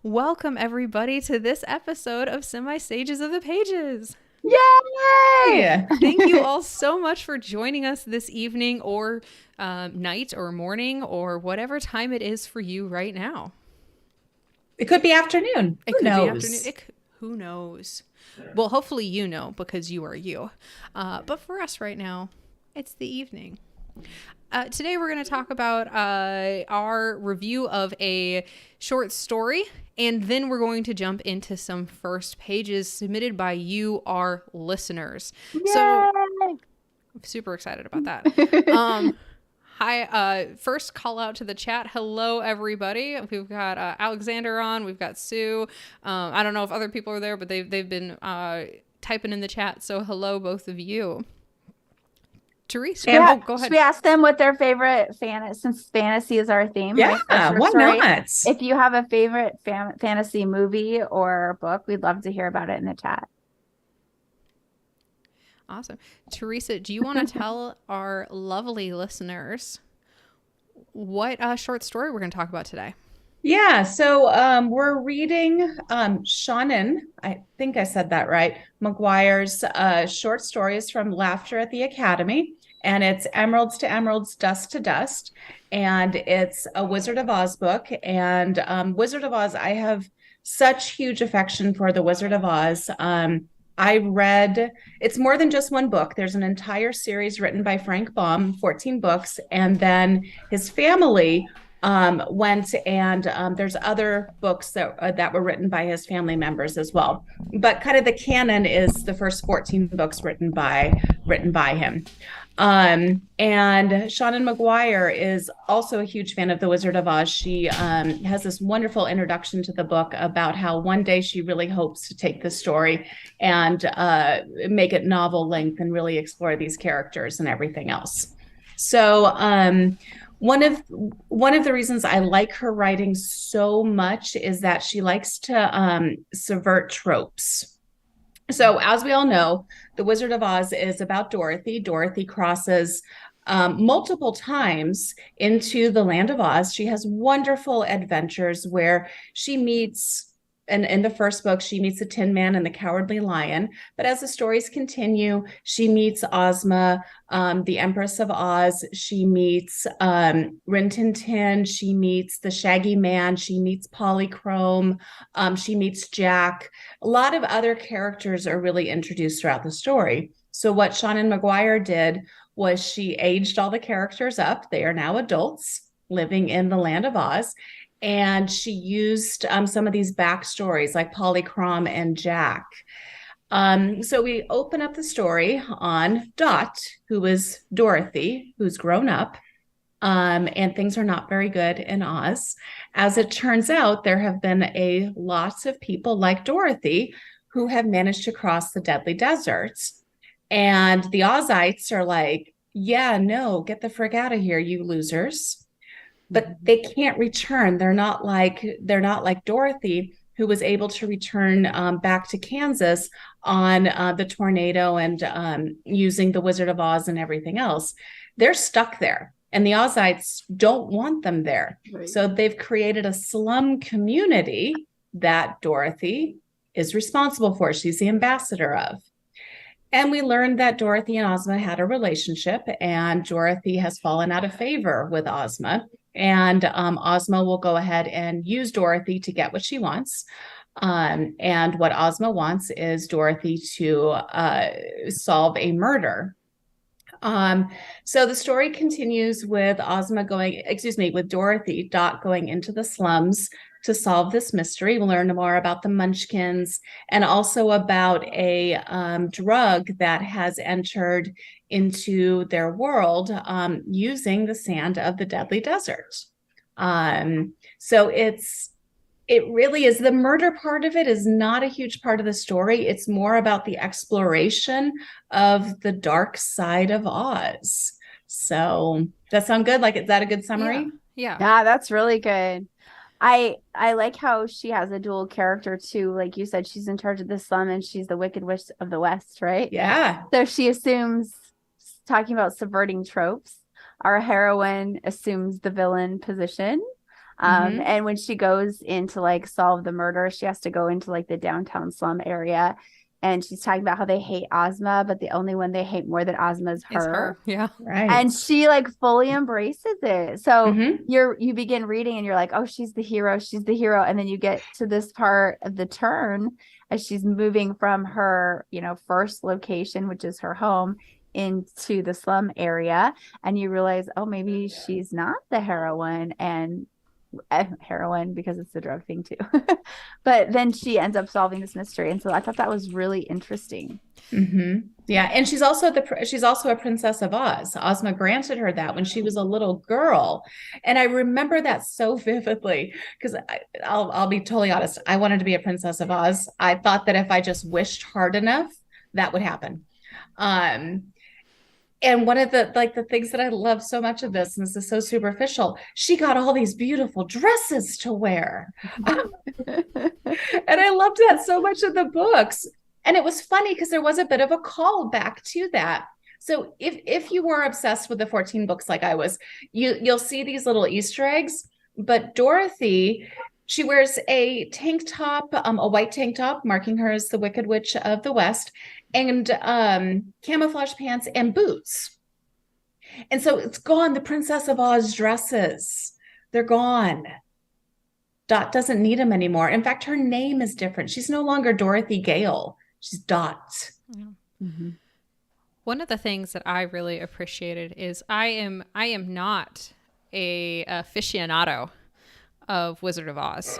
Welcome, everybody, to this episode of Semi-Sages of the Pages. Yay! Thank you all so much for joining us this evening or night or morning or whatever time it is for you right now. It could be afternoon. Who knows? Who knows? Well, hopefully you know because you are you. But for us right now, it's the evening. Today we're going to talk about our review of a short story, and then we're going to jump into some first pages submitted by you, our listeners. Yay! So I'm super excited about that. Hi, first call out to the chat. Hello, everybody. We've got Alexander on. We've got Sue. I don't know if other people are there, but they've been typing in the chat. So hello, both of you. Teresa, go ahead. Should we ask them what their favorite since fantasy is our theme? Yeah, why not? If you have a favorite fantasy movie or book, we'd love to hear about it in the chat. Awesome. Teresa, do you want to tell our lovely listeners what short story we're going to talk about today? Yeah, so we're reading Seanan, I think I said that right, McGuire's short stories from Laughter at the Academy. And it's Emeralds to Emeralds, Dust to Dust. And it's a Wizard of Oz book. And Wizard of Oz, I have such huge affection for the Wizard of Oz. I read, it's more than just one book. There's an entire series written by Frank Baum, 14 books. And then his family went and there's other books that were written by his family members as well. But kind of the canon is the first 14 books written by him. And Seanan McGuire is also a huge fan of The Wizard of Oz. She has this wonderful introduction to the book about how one day she really hopes to take the story and make it novel length and really explore these characters and everything else. So one of the reasons I like her writing so much is that she likes to subvert tropes. So as we all know, The Wizard of Oz is about Dorothy. Dorothy crosses multiple times into the land of Oz. She has wonderful adventures where she meets, and in the first book, she meets the Tin Man and the Cowardly Lion. But as the stories continue, she meets Ozma, the Empress of Oz. She meets Rin Tin Tin. She meets the Shaggy Man. She meets Polychrome. She meets Jack. A lot of other characters are really introduced throughout the story. So what Seanan McGuire did was she aged all the characters up. They are now adults living in the land of Oz. And she used some of these backstories like Polychrome and Jack. So we open up the story on Dot, who is Dorothy, who's grown up, and things are not very good in Oz. As it turns out, there have been a lot of people like Dorothy who have managed to cross the deadly deserts. And the Ozites are like, yeah, no, get the frick out of here, you losers. But they can't return. They're not like Dorothy, who was able to return back to Kansas on the tornado and using the Wizard of Oz and everything else. They're stuck there, and the Ozites don't want them there. Right. So they've created a slum community that Dorothy is responsible for. She's the ambassador of. And we learned that Dorothy and Ozma had a relationship, and Dorothy has fallen out of favor with Ozma. And Ozma will go ahead and use Dorothy to get what she wants. And what Ozma wants is Dorothy to solve a murder. So the story continues with with Dorothy, Dot going into the slums to solve this mystery. We'll learn more about the Munchkins and also about a drug that has entered into their world using the sand of the deadly desert. So it really is, the murder part of it is not a huge part of the story. It's more about the exploration of the dark side of Oz. So that sound good? Like, is that a good summary? Yeah. Yeah, that's really good. I like how she has a dual character too. Like you said, she's in charge of the slum and she's the Wicked Witch of the West, right? Yeah. So she assumes, talking about subverting tropes, our heroine assumes the villain position. And when she goes in to like solve the murder, she has to go into like the downtown slum area. And she's talking about how they hate Ozma, but the only one they hate more than Ozma is her. Yeah. Right. And she like fully embraces it. So you begin reading and you're like, oh, she's the hero. She's the hero. And then you get to this part of the turn as she's moving from her, first location, which is her home, into the slum area. And you realize, oh, maybe she's not the heroine, and heroin, because it's the drug thing too. But then she ends up solving this mystery, and so I thought that was really interesting. Yeah, and she's also a princess of Oz. Ozma granted her that when she was a little girl, and I remember that so vividly because I'll be totally honest. I wanted to be a princess of Oz. I thought that if I just wished hard enough, that would happen. And one of the things that I love so much of this, and this is so superficial, she got all these beautiful dresses to wear. And I loved that so much of the books. And it was funny because there was a bit of a call back to that. So if you were obsessed with the 14 books like I was, you'll see these little Easter eggs. But Dorothy, she wears a tank top, a white tank top, marking her as the Wicked Witch of the West, and camouflage pants and boots. And so it's gone. The Princess of Oz dresses, they're gone. Dot doesn't need them anymore. In fact, her name is different. She's no longer Dorothy Gale. She's Dot. Yeah. One of the things that I really appreciated is I am not a aficionado of Wizard of Oz.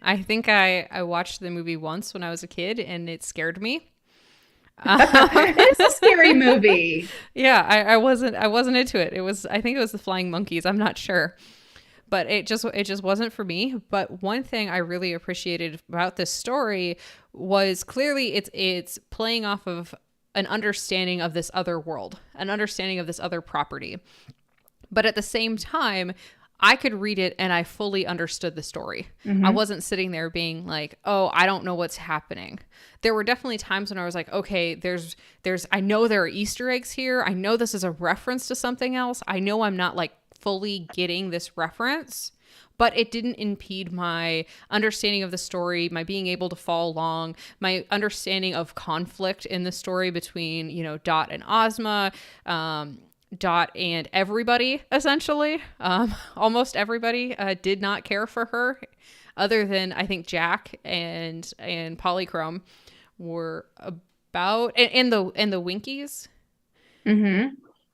I think I watched the movie once when I was a kid and it scared me. It's a scary movie. Yeah, I wasn't into it. I think it was the Flying Monkeys. I'm not sure. But it just wasn't for me. But one thing I really appreciated about this story was clearly it's playing off of an understanding of this other world, an understanding of this other property. But at the same time, I could read it and I fully understood the story. I wasn't sitting there being like, oh, I don't know what's happening. There were definitely times when I was like, okay, I know there are Easter eggs here. I know this is a reference to something else. I know I'm not like fully getting this reference, but it didn't impede my understanding of the story, my being able to follow along, my understanding of conflict in the story between, Dot and Ozma, Dot and everybody, essentially. Almost everybody did not care for her, other than I think Jack and Polychrome were about, and the Winkies.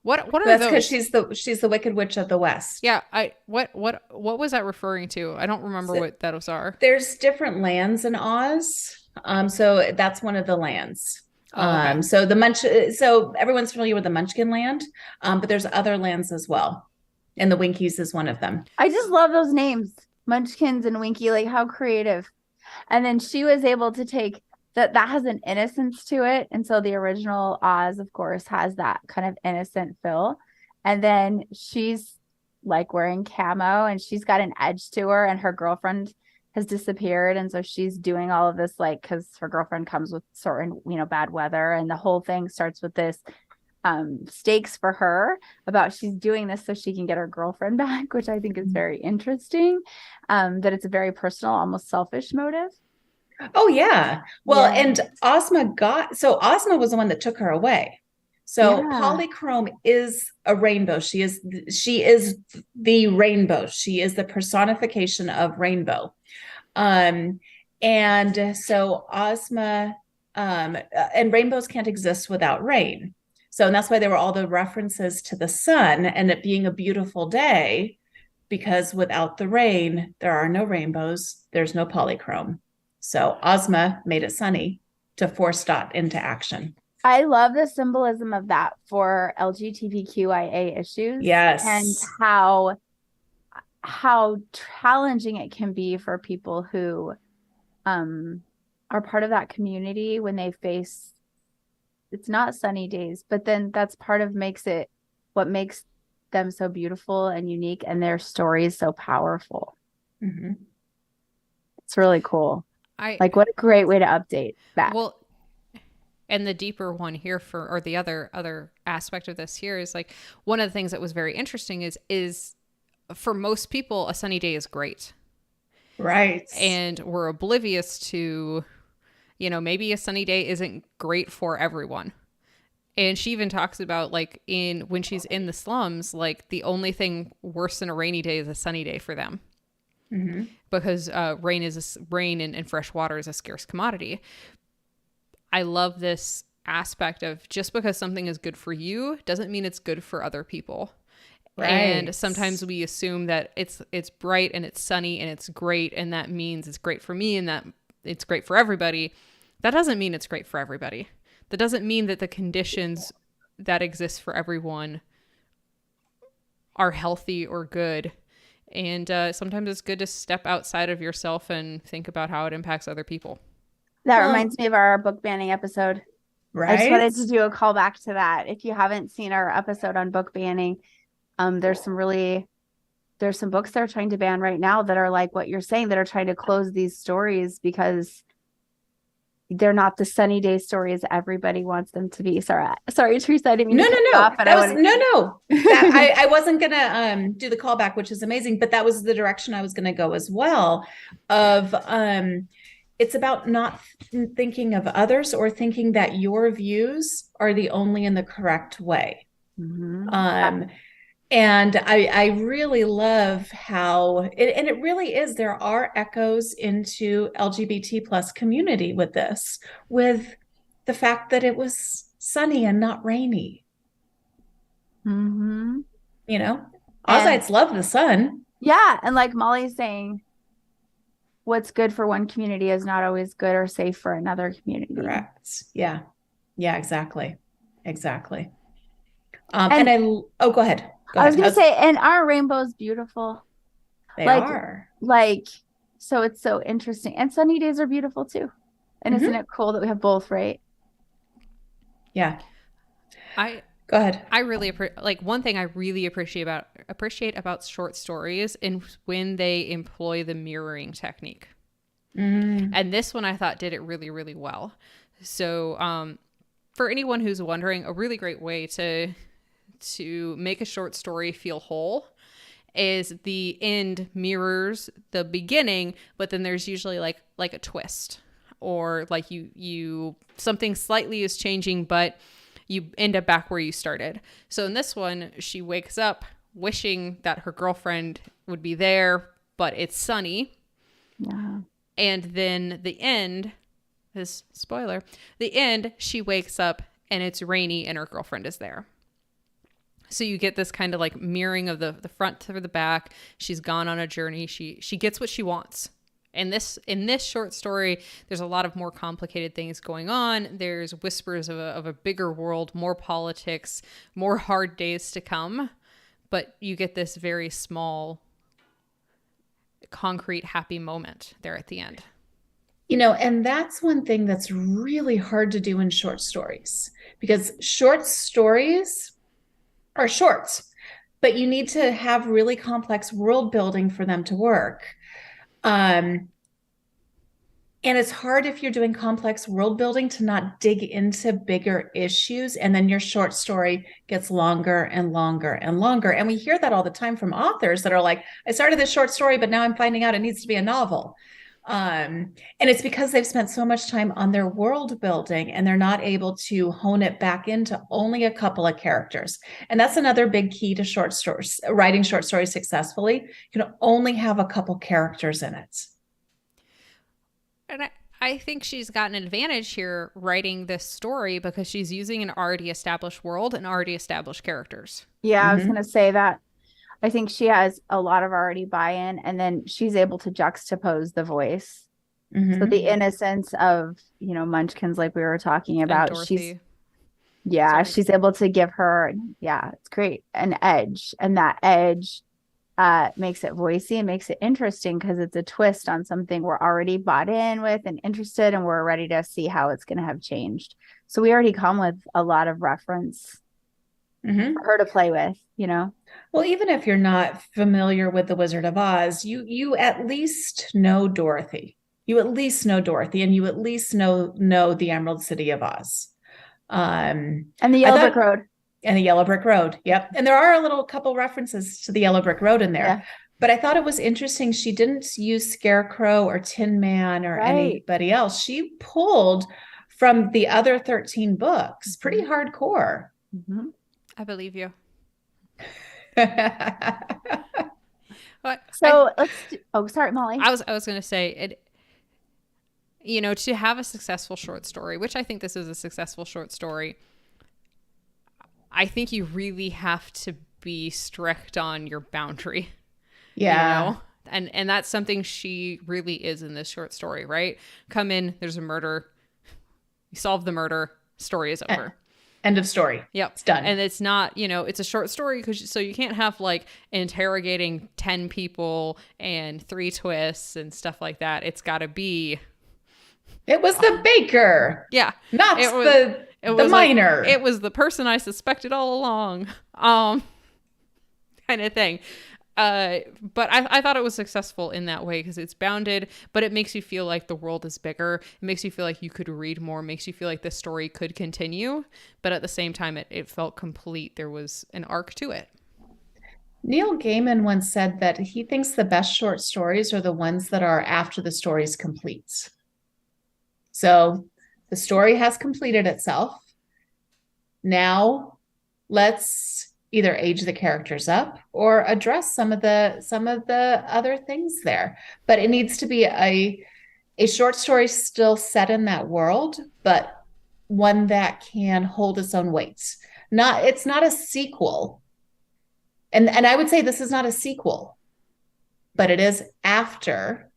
What are That's those? because she's the Wicked Witch of the West. Yeah, what was that referring to? I don't remember what those are. There's different lands in Oz. So that's one of the lands. Okay. So everyone's familiar with the Munchkin land, but there's other lands as well, and the Winkies is one of them. I just love those names, Munchkins and Winky. Like, how creative! And then she was able to take that has an innocence to it, and so the original Oz, of course, has that kind of innocent feel. And then she's like wearing camo, and she's got an edge to her, and her girlfriend has disappeared, and so she's doing all of this like because her girlfriend comes with certain bad weather, and the whole thing starts with this stakes for her about she's doing this so she can get her girlfriend back, which I think is very interesting, that it's a very personal, almost selfish motive. Oh yeah, well, and Ozma was the one that took her away. So Polychrome is a rainbow. She is the rainbow. She is the personification of rainbow. And so Ozma, and rainbows can't exist without rain. So, and that's why there were all the references to the sun and it being a beautiful day, because without the rain, there are no rainbows, there's no polychrome. So Ozma made it sunny to force Dot into action. I love the symbolism of that for LGBTQIA issues. Yes. And how challenging it can be for people who are part of that community when they face, it's not sunny days, but then that's part of what makes them so beautiful and unique, and their stories so powerful. Mm-hmm. It's really cool. Like, what a great way to update that. Well, and the deeper one here or the other aspect of this here is like, one of the things that was very interesting is for most people, a sunny day is great. Right. And we're oblivious to, maybe a sunny day isn't great for everyone. And she even talks about like when she's in the slums, like the only thing worse than a rainy day is a sunny day for them. Mm-hmm. Because rain and fresh water is a scarce commodity. I love this aspect of just because something is good for you doesn't mean it's good for other people. Right. And sometimes we assume that it's bright and it's sunny and it's great, and that means it's great for me and that it's great for everybody. That doesn't mean it's great for everybody. That doesn't mean that the conditions that exist for everyone are healthy or good. And sometimes it's good to step outside of yourself and think about how it impacts other people. That reminds me of our book banning episode. Right. I just wanted to do a call back to that. If you haven't seen our episode on book banning, there's some books they're trying to ban right now that are like what you're saying, that are trying to close these stories because they're not the sunny day stories everybody wants them to be. Sorry, Teresa, I didn't mean no. I wasn't gonna do the callback, which is amazing, but that was the direction I was gonna go as well. Of it's about not thinking of others or thinking that your views are the only and the correct way. Mm-hmm. And I really love how it really is. There are echoes into LGBT plus community with this, with the fact that it was sunny and not rainy. Mm-hmm. Ozites love the sun. Yeah. And like Molly's saying, what's good for one community is not always good or safe for another community. Correct. Yeah. Yeah, exactly. Exactly. Go ahead. I was going to say, and are rainbows beautiful? They are. So it's so interesting. And sunny days are beautiful too. And isn't it cool that we have both, right? Yeah. Go ahead. I really one thing I really appreciate about short stories and when they employ the mirroring technique. Mm. And this one I thought did it really, really well. So for anyone who's wondering, a really great way to make a short story feel whole is the end mirrors the beginning, but then there's usually like a twist, or like you something slightly is changing, but you end up back where you started. So in this one, she wakes up wishing that her girlfriend would be there, but it's sunny. Yeah. And then the end, this spoiler, the end, she wakes up and it's rainy and her girlfriend is there. So you get this kind of like mirroring of the front to the back. She's gone on a journey. She gets what she wants. And in this short story, there's a lot of more complicated things going on. There's whispers of a bigger world, more politics, more hard days to come. But you get this very small, concrete, happy moment there at the end. And that's one thing that's really hard to do in short stories, because short stories are short, but you need to have really complex world building for them to work. And it's hard if you're doing complex world building to not dig into bigger issues. And then your short story gets longer and longer and longer. And we hear that all the time from authors that are like, I started this short story, but now I'm finding out it needs to be a novel. And it's because they've spent so much time on their world building and they're not able to hone it back into only a couple of characters. And that's another big key to short stories, writing short stories successfully. You can only have a couple characters in it. And I think she's got an advantage here writing this story because she's using an already established world and already established characters. Yeah, I was going to say that. I think she has a lot of already buy-in, and then she's able to juxtapose the voice. So the innocence of, Munchkins, like we were talking about, she's able to give her, it's great, an edge. And that edge makes it voicey and makes it interesting because it's a twist on something we're already bought in with and interested, and we're ready to see how it's going to have changed. So we already come with a lot of reference for her to play with, Well, even if you're not familiar with The Wizard of Oz, you at least know Dorothy. You at least know Dorothy, and you at least know the Emerald City of Oz. And the Yellow Brick Road. And the Yellow Brick Road. Yep. And there are a couple references to the Yellow Brick Road in there. Yeah. But I thought it was interesting. She didn't use Scarecrow or Tin Man or anybody else. She pulled from the other 13 books. Pretty hardcore. I believe you. But so sorry, Molly. I was going to say it. To have a successful short story, which I think this is a successful short story, I think you really have to be strict on your boundary. Yeah. And that's something she really is in this short story, right? Come in, there's a murder, you solve the murder, story is over. End of story. Yep. It's done. And it's not, it's a short story so you can't have like interrogating 10 people and 3 twists and stuff like that. It's got to be. It was the baker. Yeah. Not the miner. It was the person I suspected all along. Kind of thing. But I thought it was successful in that way because it's bounded, but it makes you feel like the world is bigger. It makes you feel like you could read more, makes you feel like the story could continue. But at the same time, it felt complete. There was an arc to it. Neil Gaiman once said that he thinks the best short stories are the ones that are after the story's complete. So the story has completed itself. Now let's either age the characters up or address some of the other things there. But it needs to be a short story still set in that world, but one that can hold its own weight. It's not a sequel. And I would say this is not a sequel, but it is after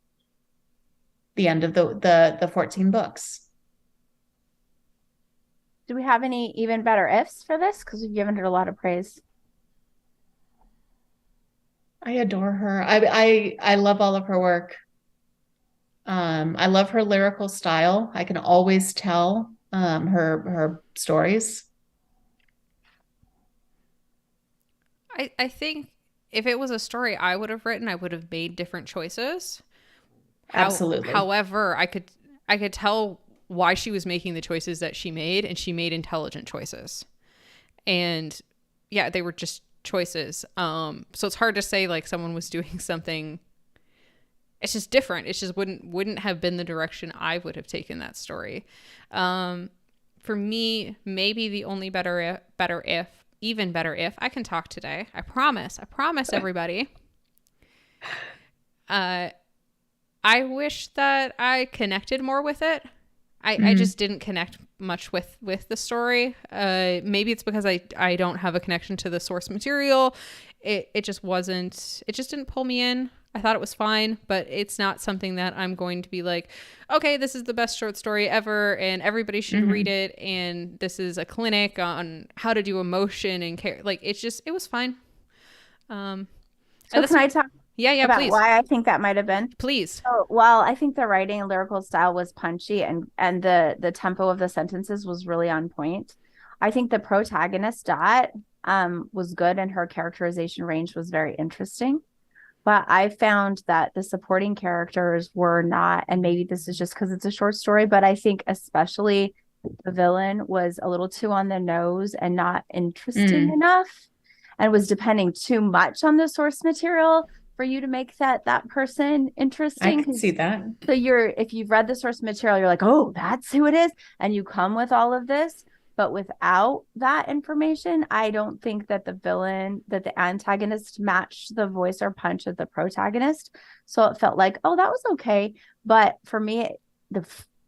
the end of the 14 books. Do we have any even better ifs for this? Because we've given her a lot of praise. I adore her. I love all of her work. I love her lyrical style. I can always tell her stories. I think if it was a story I would have written, I would have made different choices. Absolutely. However, I could tell why she was making the choices that she made, and she made intelligent choices. And yeah, they were just choices. So it's hard to say like someone was doing something. It's just different. It just wouldn't have been the direction I would have taken that story. For me, maybe the only better if I can talk today. I promise everybody. I wish that I connected more with it. I just didn't connect much with the story. Maybe it's because I don't have a connection to the source material. It just didn't pull me in. I thought it was fine, but it's not something that I'm going to be like, okay, this is the best short story ever and everybody should read it. And this is a clinic on how to do emotion and care. Like it was fine. So can I talk about please. Why I think that might have been? Please. So, well, I think the writing and lyrical style was punchy and the tempo of the sentences was really on point. I think the protagonist Dot was good and her characterization range was very interesting. But I found that the supporting characters were not, and maybe this is just because it's a short story, but I think especially the villain was a little too on the nose and not interesting enough and was depending too much on the source material for you to make that person interesting. I can see that. So if you've read the source material, you're like, oh, that's who it is. And you come with all of this. But without that information, I don't think that the antagonist matched the voice or punch of the protagonist. So it felt like, oh, that was okay. But for me,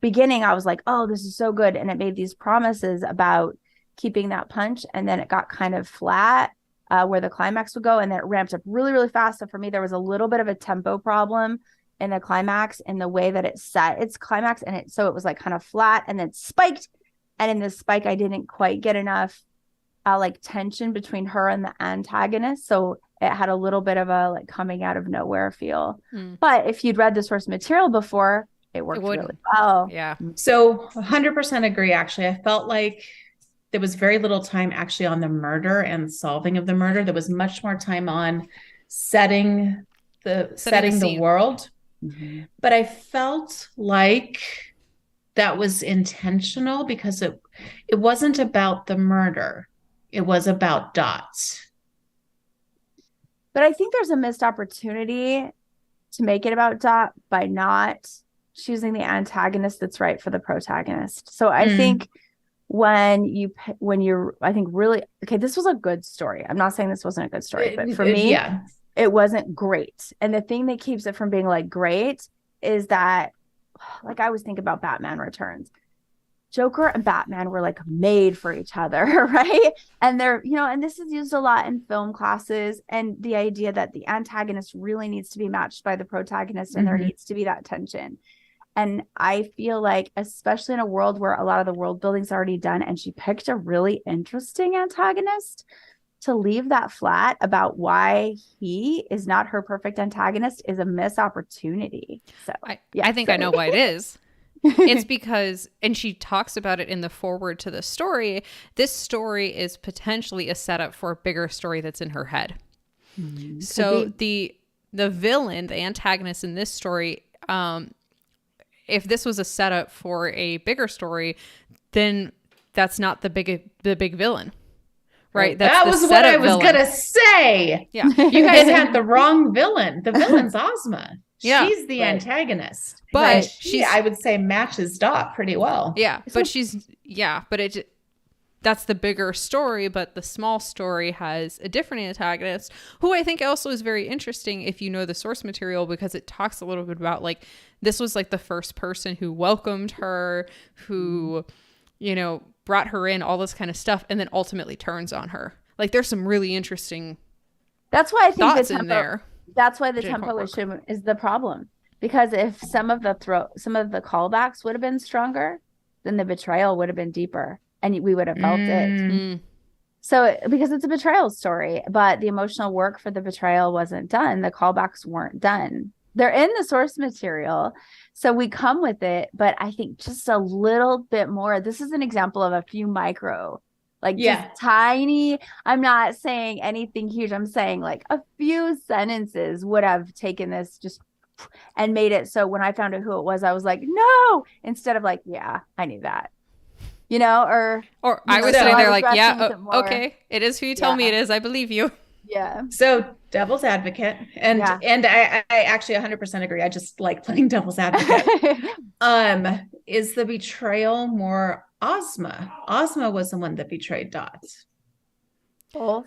beginning, I was like, oh, this is so good. And it made these promises about keeping that punch. And then it got kind of flat where the climax would go. And then it ramped up really, really fast. So for me, there was a little bit of a tempo problem in the climax in the way that it set its climax. And so it was like kind of flat and then spiked. And in the spike, I didn't quite get enough like tension between her and the antagonist. So it had a little bit of a like coming out of nowhere feel. But if you'd read the source material before, it worked really well. Yeah. So 100% agree. Actually, I felt like there was very little time actually on the murder and solving of the murder. There was much more time on setting the world. But I felt like that was intentional because it wasn't about the murder. It was about Dot. But I think there's a missed opportunity to make it about Dot by not choosing the antagonist that's right for the protagonist. So I think when you're, I think really, okay, this was a good story. I'm not saying this wasn't a good story, but for me, it wasn't great. And the thing that keeps it from being like great is that, like, I always think about Batman Returns. Joker and Batman were like made for each other, right? And they're, and this is used a lot in film classes, and the idea that the antagonist really needs to be matched by the protagonist and there needs to be that tension. And I feel like, especially in a world where a lot of the world building's already done, and she picked a really interesting antagonist, to leave that flat about why he is not her perfect antagonist is a missed opportunity. So I think I know why it is. It's because, and she talks about it in the foreword to the story, this story is potentially a setup for a bigger story that's in her head. So the villain, the antagonist in this story, if this was a setup for a bigger story, then that's not the big villain. Right. That was what I was going to say. Yeah. You guys had the wrong villain. The villain's Ozma. Yeah. She's the antagonist. But I would say matches Dot pretty well. Yeah. But that's the bigger story. But the small story has a different antagonist who I think also is very interesting if you know the source material, because it talks a little bit about like, this was like the first person who welcomed her, who, brought her in, all this kind of stuff, and then ultimately turns on her. Like, there's some really interesting that's why I think thoughts the tempo, in there. That's why the tempo issue is the problem. Because if some of the callbacks would have been stronger, then the betrayal would have been deeper, and we would have felt it. So, because it's a betrayal story, but the emotional work for the betrayal wasn't done. The callbacks weren't done. They're in the source material, so we come with it, but I think just a little bit more. This is an example of a few micro, like just tiny. I'm not saying anything huge. I'm saying like a few sentences would have taken this just and made it so when I found out who it was, I was like, no, instead of like, yeah, I knew that, or I was sitting there like, yeah, okay, it is who you tell me it is. I believe you. Yeah. So devil's advocate, and I actually 100% agree. I just like playing devil's advocate. Is the betrayal more Ozma? Ozma was the one that betrayed Dot. Both.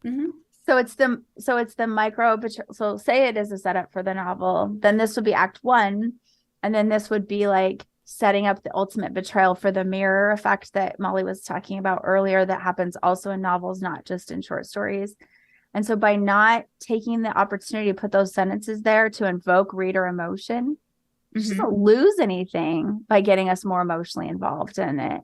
So it's the micro betrayal. So say it is a setup for the novel, then this would be Act 1, and then this would be like setting up the ultimate betrayal for the mirror effect that Molly was talking about earlier, that happens also in novels, not just in short stories. And so by not taking the opportunity to put those sentences there to invoke reader emotion, she doesn't lose anything by getting us more emotionally involved in it.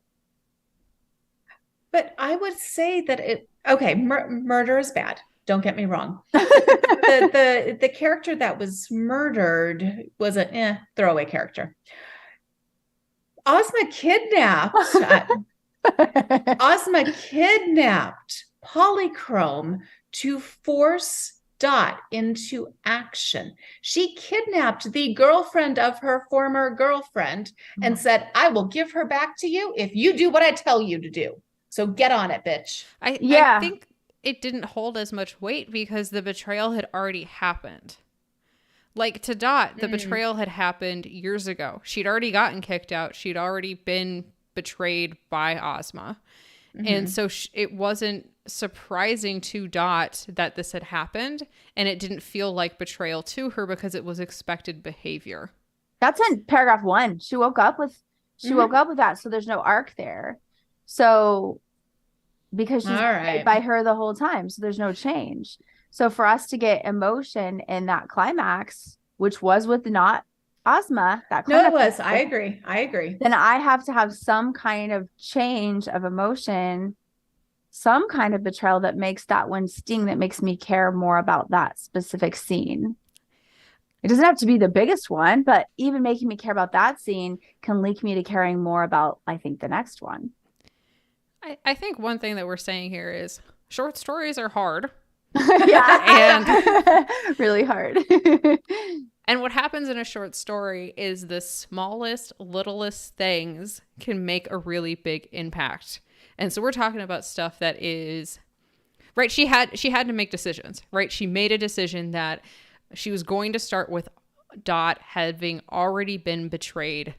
But I would say that murder is bad. Don't get me wrong. the character that was murdered was a throwaway character. Ozma kidnapped Polychrome to force Dot into action. She kidnapped the girlfriend of her former girlfriend and said, I will give her back to you if you do what I tell you to do. So get on it, bitch. I think it didn't hold as much weight because the betrayal had already happened. Like, to Dot, the betrayal had happened years ago. She'd already gotten kicked out. She'd already been betrayed by Ozma. And so it wasn't surprising to Dot that this had happened. And it didn't feel like betrayal to her because it was expected behavior. That's in paragraph 1. She woke up with that. So there's no arc there. So because she's right by her the whole time. So there's no change. So for us to get emotion in that climax, which was with not Ozma, that no, it was. I agree. Then I have to have some kind of change of emotion, some kind of betrayal that makes that one sting, that makes me care more about that specific scene. It doesn't have to be the biggest one, but even making me care about that scene can link me to caring more about, I think, the next one. I think one thing that we're saying here is short stories are hard. Yeah. And really hard. And what happens in a short story is the smallest, littlest things can make a really big impact. And so we're talking about stuff that is, right, she had to make decisions, right? She made a decision that she was going to start with Dot having already been betrayed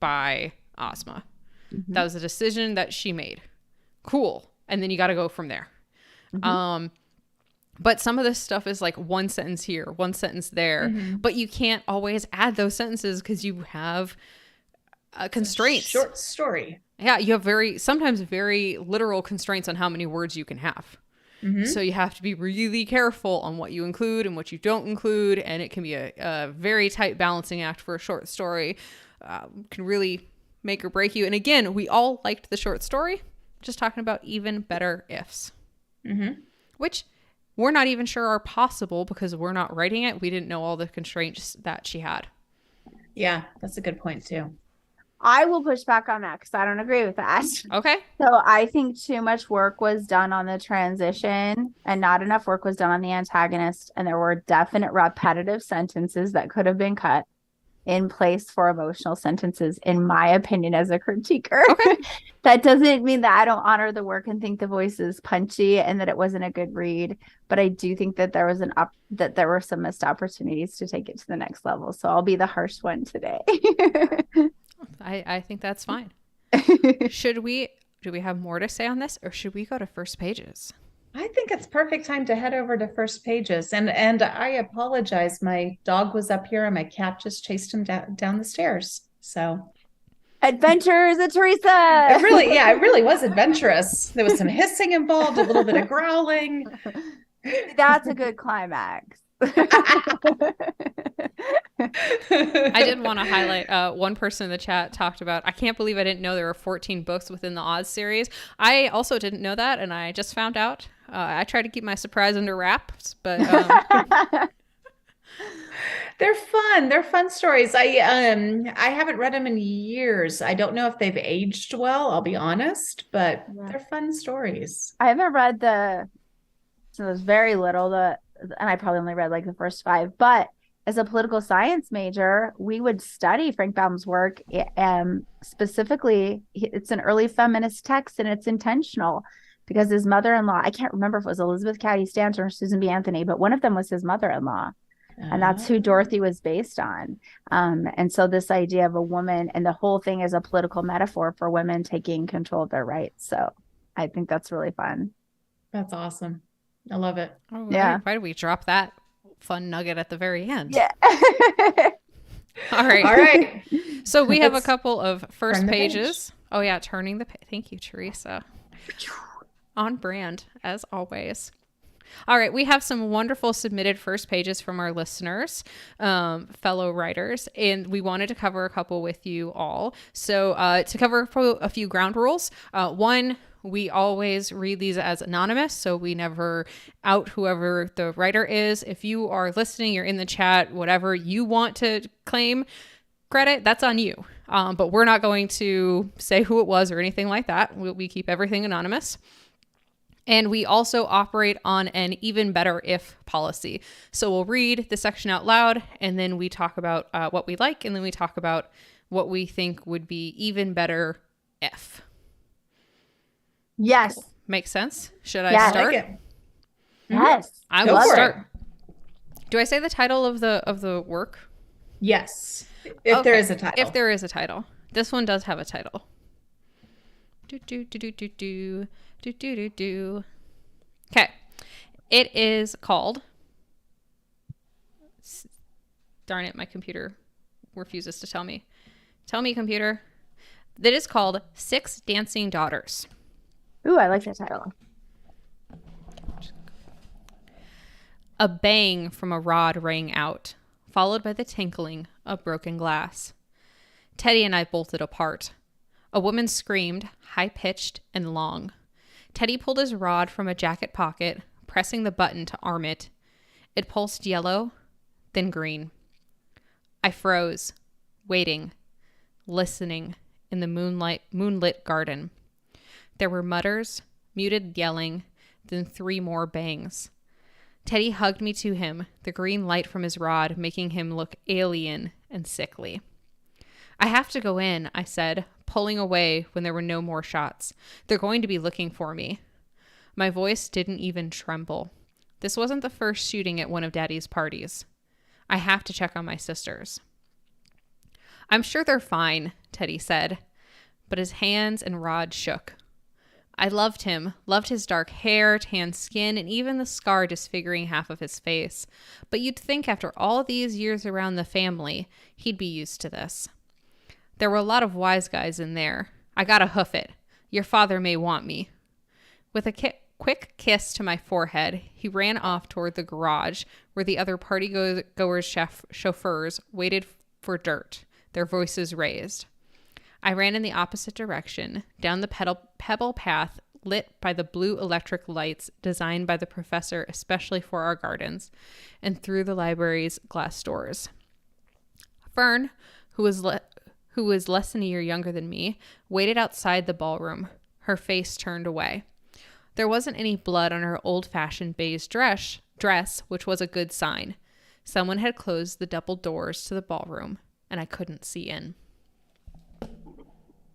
by Ozma. Mm-hmm. That was a decision that she made. Cool. And then you got to go from there. Mm-hmm. But some of this stuff is like one sentence here, one sentence there, mm-hmm. but you can't always add those sentences because you have constraints. Short story. Yeah, you have sometimes very literal constraints on how many words you can have. Mm-hmm. So you have to be really careful on what you include and what you don't include. And it can be a very tight balancing act for a short story. Can really make or break you. And again, we all liked the short story. Just talking about even better ifs. Mm-hmm. Which we're not even sure are possible because we're not writing it. We didn't know all the constraints that she had. Yeah, that's a good point too. I will push back on that because I don't agree with that. Okay. So I think too much work was done on the transition and not enough work was done on the antagonist. And there were definite repetitive sentences that could have been cut in place for emotional sentences, in my opinion, as a critiquer. Okay. That doesn't mean that I don't honor the work and think the voice is punchy and that it wasn't a good read. But I do think that there was that there were some missed opportunities to take it to the next level. So I'll be the harsh one today. I think that's fine. Do we have more to say on this, or should we go to first pages? I think it's perfect time to head over to first pages. And I apologize. My dog was up here and my cat just chased him down the stairs. So adventures of Teresa. It really was adventurous. There was some hissing involved, a little bit of growling. That's a good climax. I did want to highlight one person in the chat talked about, I can't believe I didn't know there were 14 books within the Oz series. I also didn't know that, and I just found out. I try to keep my surprise under wraps, but they're fun. They're fun stories. I haven't read them in years. I don't know if they've aged well, I'll be honest, but they're fun stories. I haven't read so there's very little, and I probably only read like the first 5, but as a political science major, we would study Frank Baum's work. Specifically, it's an early feminist text, and it's intentional because his mother-in-law, I can't remember if it was Elizabeth Cady Stanton or Susan B. Anthony, but one of them was his mother-in-law. And that's who Dorothy was based on. And so this idea of a woman, and the whole thing is a political metaphor for women taking control of their rights. So I think that's really fun. That's awesome. I love it. Oh, yeah. Why did we drop that fun nugget at the very end? Yeah. All right. So we have a couple of first pages. Oh yeah, turning the page. Thank you, Teresa. On brand as always. All right, we have some wonderful submitted first pages from our listeners, fellow writers, and we wanted to cover a couple with you all. So to cover a few ground rules, one, we always read these as anonymous, so we never out whoever the writer is. If you are listening, you're in the chat, whatever you want to claim credit, that's on you. But we're not going to say who it was or anything like that. We keep everything anonymous. And we also operate on an even better if policy. So we'll read the section out loud, and then we talk about what we like, and then we talk about what we think would be even better if. Yes. Makes sense? Should I start? I like it. Yes. I will start. Do I say the title of the work? Yes. If there is a title. If there is a title. This one does have a title. Okay. It is called, darn it, my computer refuses to tell me. Tell me, computer. That is called Six Dancing Daughters. Ooh, I like that title. A bang from a rod rang out, followed by the tinkling of broken glass. Teddy and I bolted apart. A woman screamed, high-pitched and long. Teddy pulled his rod from a jacket pocket, pressing the button to arm it. It pulsed yellow, then green. I froze, waiting, listening in the moonlit garden. There were mutters, muted yelling, then 3 more bangs. Teddy hugged me to him, the green light from his rod making him look alien and sickly. I have to go in, I said, pulling away when there were no more shots. They're going to be looking for me. My voice didn't even tremble. This wasn't the first shooting at one of Daddy's parties. I have to check on my sisters. I'm sure they're fine, Teddy said, but his hands and rod shook. I loved him, loved his dark hair, tan skin, and even the scar disfiguring half of his face. But you'd think after all these years around the family, he'd be used to this. There were a lot of wise guys in there. I gotta hoof it. Your father may want me. With a quick kiss to my forehead, he ran off toward the garage where the other party-goers' chauffeurs waited for dirt, their voices raised. I ran in the opposite direction, down the pebble path lit by the blue electric lights designed by the professor especially for our gardens, and through the library's glass doors. Fern, who was less than a year younger than me, waited outside the ballroom, her face turned away. There wasn't any blood on her old-fashioned beige dress, which was a good sign. Someone had closed the double doors to the ballroom, and I couldn't see in.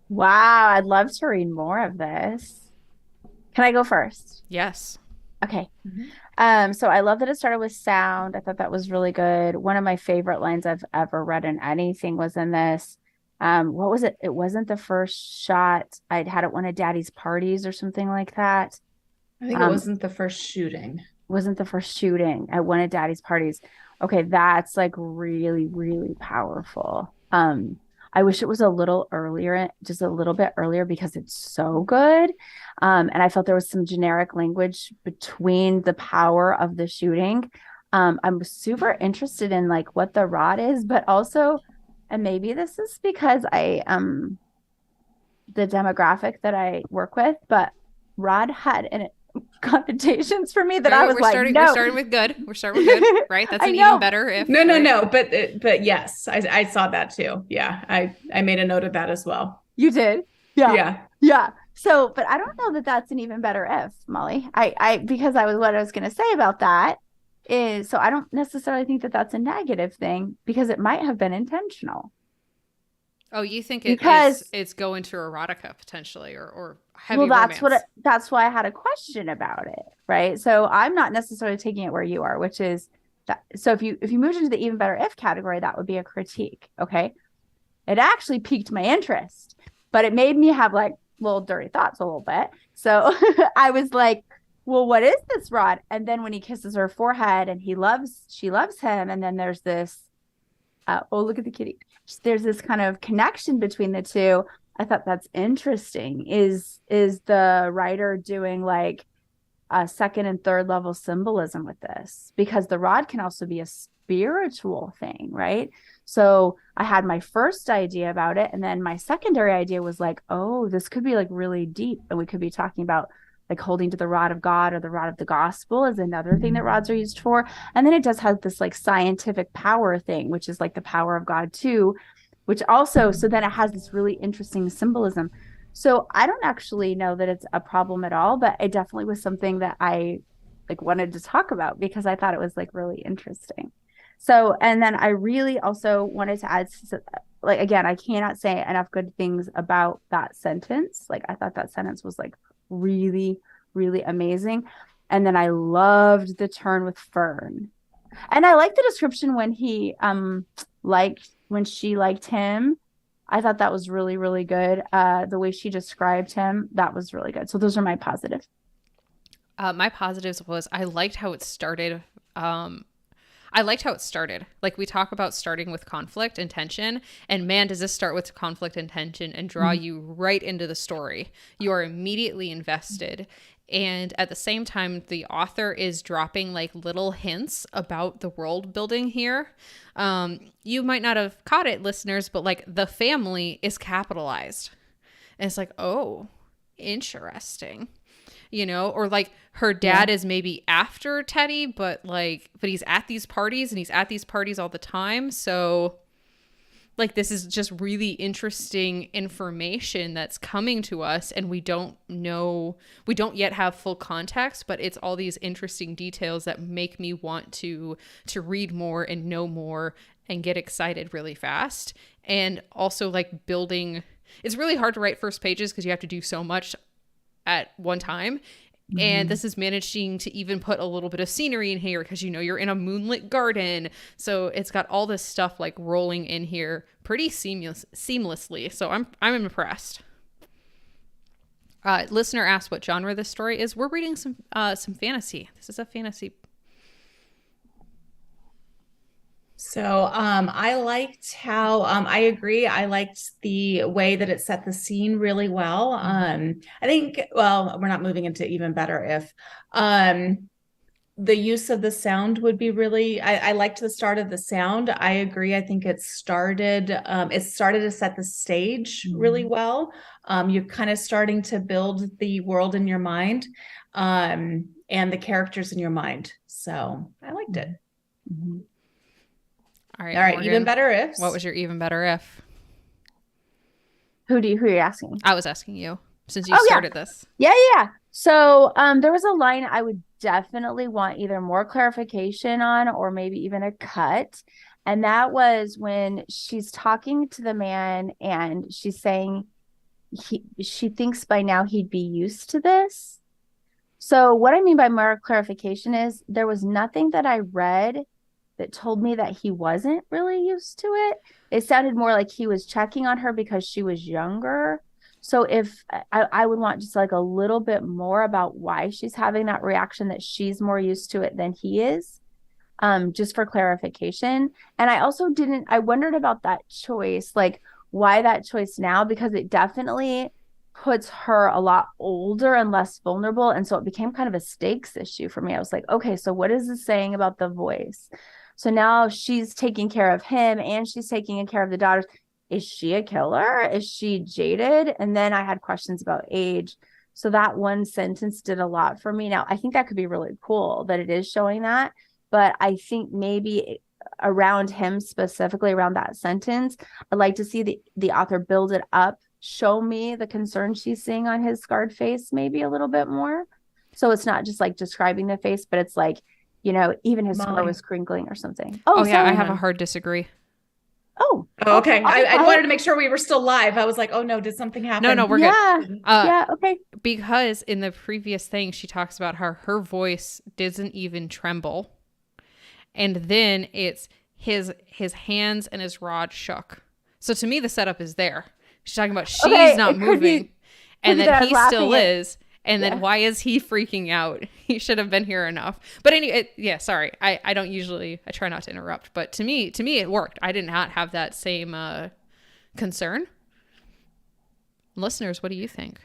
Wow, I'd love to read more of this. Can I go first? Yes. Okay. So I love that it started with sound. I thought that was really good. One of my favorite lines I've ever read in anything was in this. What was it? It wasn't the first shot. I'd had at one of Daddy's parties or something like that. I think it wasn't the first shooting. Wasn't the first shooting at one of Daddy's parties. Okay, that's like really, really powerful. I wish it was a little earlier, just a little bit earlier, because it's so good. And I felt there was some generic language between the power of the shooting. I'm super interested in like what the rod is, but also, and maybe this is because the demographic that I work with, but rod had in it connotations for me that I was like, no. We're starting with good. We're starting with good, right? That's even better. If No. But yes, I saw that too. Yeah, I made a note of that as well. You did? Yeah. So, but I don't know that that's an even better if, Molly. Because what I was going to say about that is, so I don't necessarily think that that's a negative thing, because it might have been intentional. Oh, you think it's going to erotica potentially, or heavy romance? That's why I had a question about it, right? So I'm not necessarily taking it where you are, which is that. So if you moved into the even better if category, that would be a critique. Okay, it actually piqued my interest, but it made me have like little dirty thoughts a little bit. So I was like, well, what is this rod? And then when he kisses her forehead and she loves him, and then there's this, oh, look at the kitty. There's this kind of connection between the two. I thought that's interesting. Is the writer doing like a second and third level symbolism with this? Because the rod can also be a spiritual thing, right? So I had my first idea about it, and then my secondary idea was like, oh, this could be like really deep, and we could be talking about like holding to the rod of God, or the rod of the gospel is another thing that rods are used for. And then it does have this like scientific power thing, which is like the power of God too, which also, so then it has this really interesting symbolism. So I don't actually know that it's a problem at all, but it definitely was something that I like wanted to talk about because I thought it was like really interesting. So, and then I really also wanted to add, like, again, I cannot say enough good things about that sentence. Like, I thought that sentence was like really, really amazing. And then I loved the turn with Fern. And I like the description when he when she liked him. I thought that was really, really good. The way she described him, that was really good. So those are my positives. My positives was I liked how it started. I I liked how it started. Like, we talk about starting with conflict and tension, and man, does this start with conflict and tension and draw you right into the story. You are immediately invested. And at the same time, the author is dropping like little hints about the world building here. You might not have caught it, listeners, but like the family is capitalized. And it's like, oh, interesting. Or like her dad is maybe after Teddy, but he's at these parties and he's at these parties all the time. So like, this is just really interesting information that's coming to us, and we don't yet have full context, but it's all these interesting details that make me want to read more and know more and get excited really fast. And also like building, it's really hard to write first pages because you have to do so much at one time. And this is managing to even put a little bit of scenery in here because you're in a moonlit garden. So it's got all this stuff like rolling in here pretty seamlessly. So I'm impressed. Listener asked what genre this story is. We're reading some fantasy. This is a fantasy. So I liked how I agree. I liked the way that it set the scene really well. I think, well, we're not moving into even better if the use of the sound would be really, I liked the start of the sound. I agree. I think it started to set the stage really well. You're kind of starting to build the world in your mind and the characters in your mind. So I liked it. All right, Morgan, even better ifs. What was your even better if? Who are you asking? I was asking you since you started this. Yeah. So there was a line I would definitely want either more clarification on or maybe even a cut. And that was when she's talking to the man and she's saying she thinks by now he'd be used to this. So what I mean by more clarification is there was nothing that I read that told me that he wasn't really used to it. It sounded more like he was checking on her because she was younger. So if I would want just like a little bit more about why she's having that reaction, that she's more used to it than he is, just for clarification. And I also I wondered about that choice, like why that choice now, because it definitely puts her a lot older and less vulnerable. And so it became kind of a stakes issue for me. I was like, okay, so what is this saying about the voice? So now she's taking care of him and she's taking care of the daughters. Is she a killer? Is she jaded? And then I had questions about age. So that one sentence did a lot for me. Now, I think that could be really cool that it is showing that. But I think maybe around him, specifically around that sentence, I'd like to see the author build it up, show me the concern she's seeing on his scarred face maybe a little bit more. So it's not just like describing the face, but it's like, even his scar was crinkling or something. Oh yeah, I have a hard disagree. Oh, okay. I wanted to make sure we were still live. I was like, oh no, did something happen? No, we're good. Okay. Because in the previous thing, she talks about how her voice doesn't even tremble. And then it's his hands and his rod shook. So to me, the setup is there. She's talking about she's not moving and that he still is. And then why is he freaking out? He should have been here enough. But anyway, sorry. I don't usually, I try not to interrupt. But to me, it worked. I did not have that same concern. Listeners, what do you think?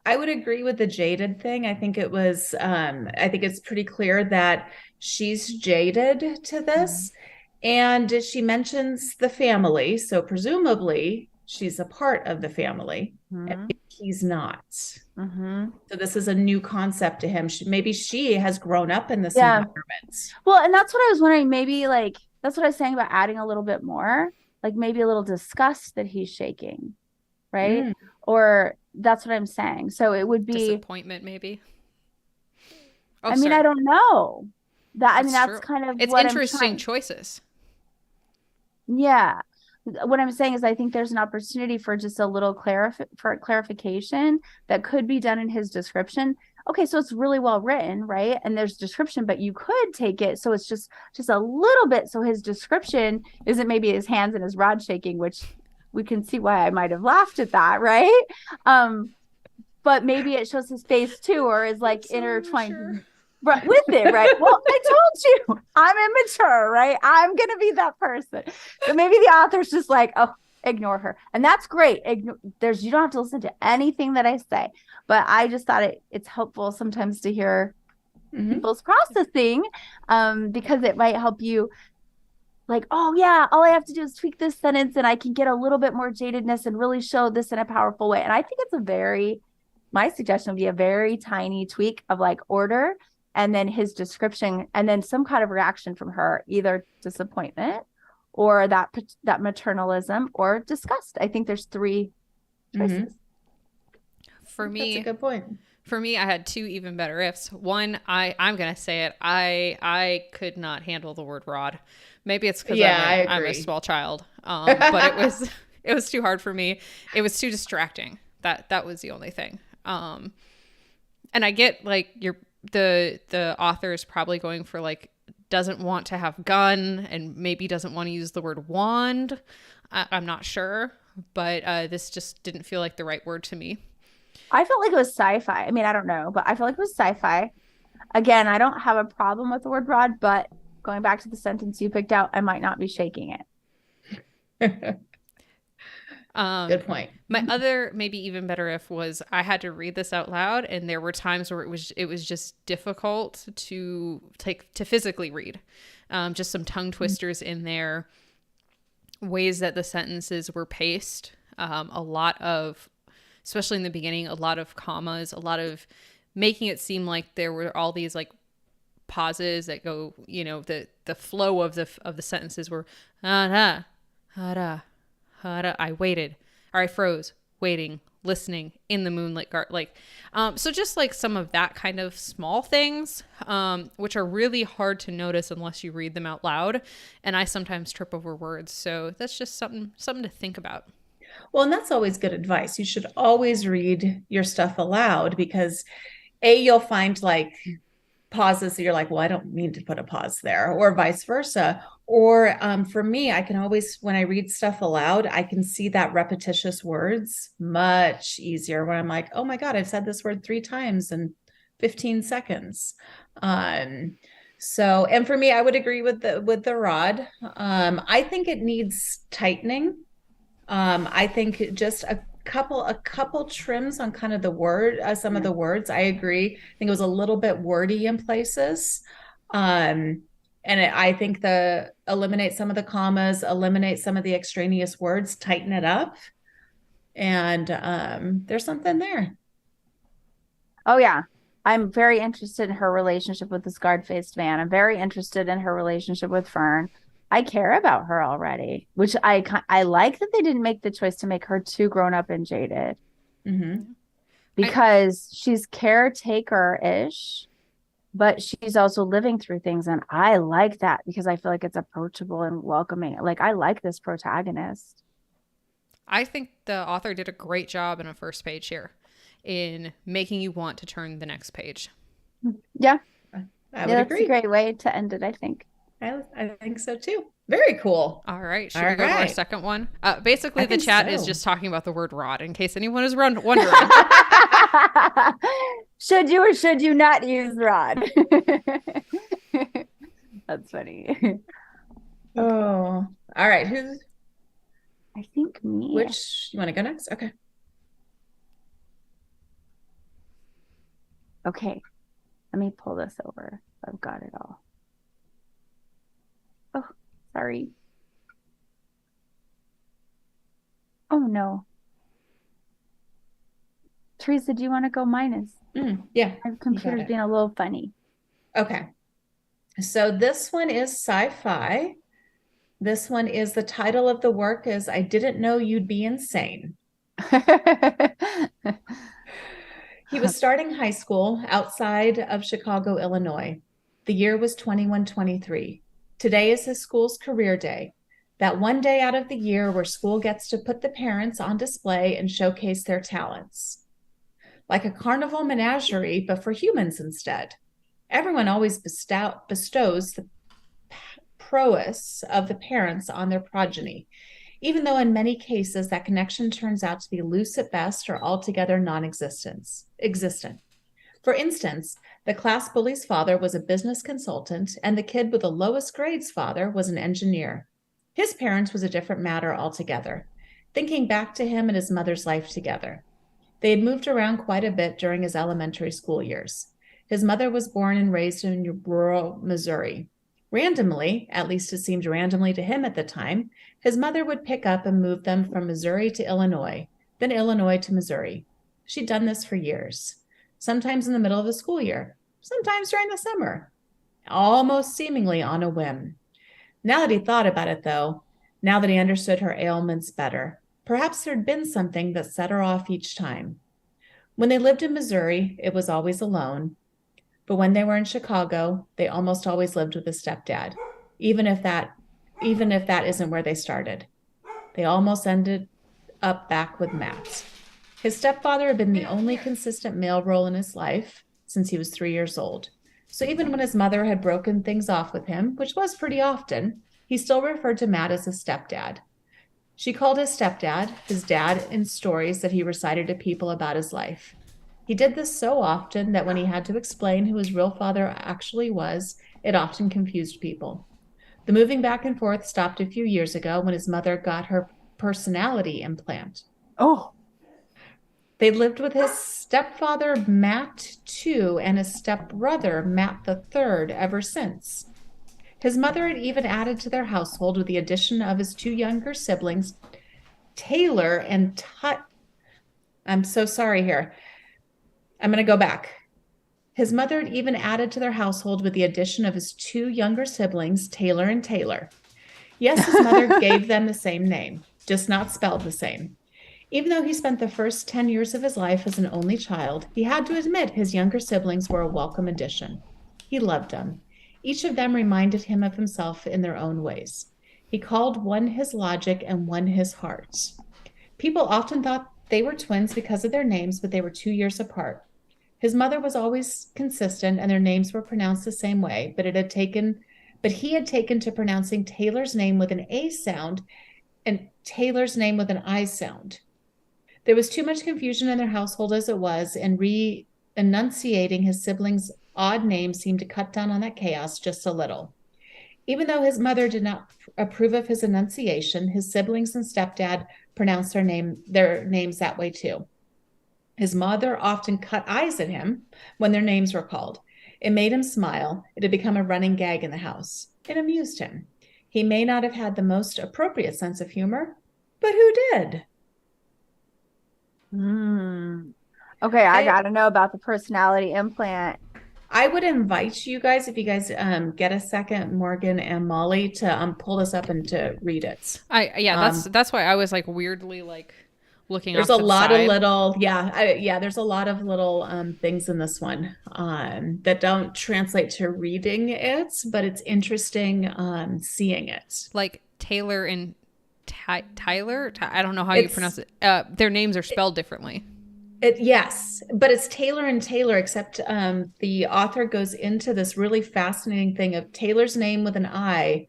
I would agree with the jaded thing. I think it's pretty clear that she's jaded to this. And she mentions the family. So presumably she's a part of the family. And he's not. So this is a new concept to him. Maybe she has grown up in this environment. Well, and that's what I was wondering. Maybe like, that's what I was saying about adding a little bit more, like maybe a little disgust that he's shaking. Right. Or that's what I'm saying. So it would be disappointment, maybe. I mean, I don't know that. That's true. Kind of it's what interesting choices. Yeah. What I'm saying is I think there's an opportunity for just a little clarification that could be done in his description. Okay, so it's really well written, right? And there's description, but you could take it so it's just a little bit. So his description isn't maybe his hands and his rod shaking, which we can see why I might have laughed at that, right? But maybe it shows his face too, or is like intertwined. Sure. right with it, right? Well, I told you I'm immature, right? I'm gonna be that person. So maybe the author's just like, oh, ignore her. And that's great. You don't have to listen to anything that I say. But I just thought it's helpful sometimes to hear people's processing, because it might help you, like, oh yeah, all I have to do is tweak this sentence and I can get a little bit more jadedness and really show this in a powerful way. And I think my suggestion would be a very tiny tweak of like order, and then his description, and then some kind of reaction from her, either disappointment or that maternalism or disgust. I think there's 3 choices. For me, that's a good point. For me, I had 2 even better ifs. One, I'm gonna say it. I could not handle the word rod. Maybe it's because I'm a small child, but it was too hard for me. It was too distracting. That was the only thing. And I get like the author is probably going for like doesn't want to have gun and maybe doesn't want to use the word wand. I'm not sure, but this just didn't feel like the right word to me. I felt like it was sci-fi. I mean, I don't know, but I feel like it was sci-fi. Again, I don't have a problem with the word rod, but going back to the sentence you picked out, I might not be shaking it. Good point. My other maybe even better if was I had to read this out loud, and there were times where it was just difficult to physically read. Just some tongue twisters in there, ways that the sentences were paced, a lot of, especially in the beginning, a lot of commas, a lot of making it seem like there were all these like pauses that go, the flow of the sentences were I waited, or I froze, waiting, listening, in the moonlit garden, so just like some of that kind of small things, which are really hard to notice unless you read them out loud, and I sometimes trip over words, so that's just something to think about. Well, and that's always good advice. You should always read your stuff aloud, because you'll find like pauses that you're like, well, I don't mean to put a pause there, or vice versa. Or for me, I can always, when I read stuff aloud, I can see that repetitious words much easier when I'm like, oh my God, I've said this word 3 times in 15 seconds. So, and for me, I would agree with the rod. I think it needs tightening. I think just a couple trims on kind of the word, some of the words. I agree. I think it was a little bit wordy in places. I think eliminate some of the commas, eliminate some of the extraneous words, tighten it up. And there's something there. Oh yeah. I'm very interested in her relationship with the scarred-faced man. I'm very interested in her relationship with Fern. I care about her already, which I like that they didn't make the choice to make her too grown up and jaded, because she's caretaker-ish, but she's also living through things. And I like that because I feel like it's approachable and welcoming. Like, I like this protagonist. I think the author did a great job in a first page here in making you want to turn the next page. Yeah. I would agree. That's a great way to end it, I think. I think so too. Very cool. All right. Should we go to our second one? Basically, the chat is just talking about the word rod, in case anyone is wondering. Should you or should you not use rod? That's funny. Oh, all right. I think me. Which, you want to go next? Okay. Okay. Let me pull this over. I've got it all. Oh, sorry. Oh, no. Teresa, do you want to go minus? Yeah. My computer's being a little funny. Okay. So this one is sci-fi. This one is, the title of the work is I Didn't Know You'd Be Insane. He was starting high school outside of Chicago, Illinois. The year was 21-23. Today is his school's career day. That one day out of the year where school gets to put the parents on display and showcase their talents. Like a carnival menagerie, but for humans instead. Everyone always bestows the prowess of the parents on their progeny, even though in many cases that connection turns out to be loose at best or altogether non-existent. For instance, the class bully's father was a business consultant, and the kid with the lowest grades father was an engineer. His parents was a different matter altogether. Thinking back to him and his mother's life together, they had moved around quite a bit during his elementary school years. His mother was born and raised in rural Missouri. Randomly, at least it seemed randomly to him at the time, his mother would pick up and move them from Missouri to Illinois, then Illinois to Missouri. She'd done this for years, sometimes in the middle of the school year, sometimes during the summer, almost seemingly on a whim. Now that he thought about it, though, now that he understood her ailments better, perhaps there'd been something that set her off each time. When they lived in Missouri, it was always alone. But when they were in Chicago, they almost always lived with a stepdad, even if that isn't where they started. They almost ended up back with Matt. His stepfather had been the only consistent male role in his life since he was 3 years old. So even when his mother had broken things off with him, which was pretty often, he still referred to Matt as his stepdad. She called his stepdad his dad in stories that he recited to people about his life. He did this so often that when he had to explain who his real father actually was, it often confused people. The moving back and forth stopped a few years ago when his mother got her personality implant. Oh. They lived with his stepfather, Matt II, and his stepbrother, Matt III, ever since. His mother had even added to their household with the addition of his 2 younger siblings, Taylor and I'm so sorry here. I'm going to go back. His mother had even added to their household with the addition of his 2 younger siblings, Taylor and Taylor. Yes, his mother gave them the same name, just not spelled the same. Even though he spent the first 10 years of his life as an only child, he had to admit his younger siblings were a welcome addition. He loved them. Each of them reminded him of himself in their own ways. He called one his logic and one his heart. People often thought they were twins because of their names, but they were 2 years apart. His mother was always consistent, and their names were pronounced the same way, but he had taken to pronouncing Taylor's name with an A sound and Taylor's name with an I sound. There was too much confusion in their household as it was, and re-enunciating his siblings' odd names seemed to cut down on that chaos just a little. Even though his mother did not approve of his enunciation, his siblings and stepdad pronounced their names that way too. His mother often cut eyes at him when their names were called. It made him smile. It had become a running gag in the house. It amused him. He may not have had the most appropriate sense of humor, but who did? Okay, I got to know about the personality implant. I would invite you guys, if you guys get a second, Morgan and Molly, to pull this up and to read it. That's why I was like weirdly like looking. There's a lot of little, there's a lot of little things in this one that don't translate to reading it, but it's interesting seeing it. Like Taylor and Tyler. I don't know how you pronounce it. Their names are spelled differently. Yes, but it's Taylor and Taylor, except the author goes into this really fascinating thing of Taylor's name with an I,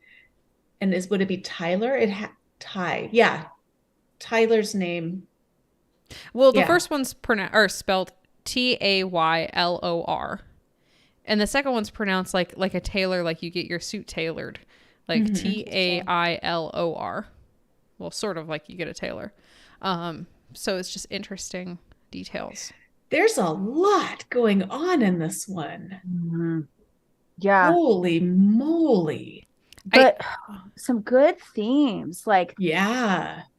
and would it be Tyler? Tyler's name. Well, the first one's spelled Taylor, and the second one's pronounced like a tailor, like you get your suit tailored, like Tailor. Well, sort of like you get a tailor. So it's just interesting details. There's a lot going on in this one. Mm-hmm. Yeah. Holy moly. But some good themes, like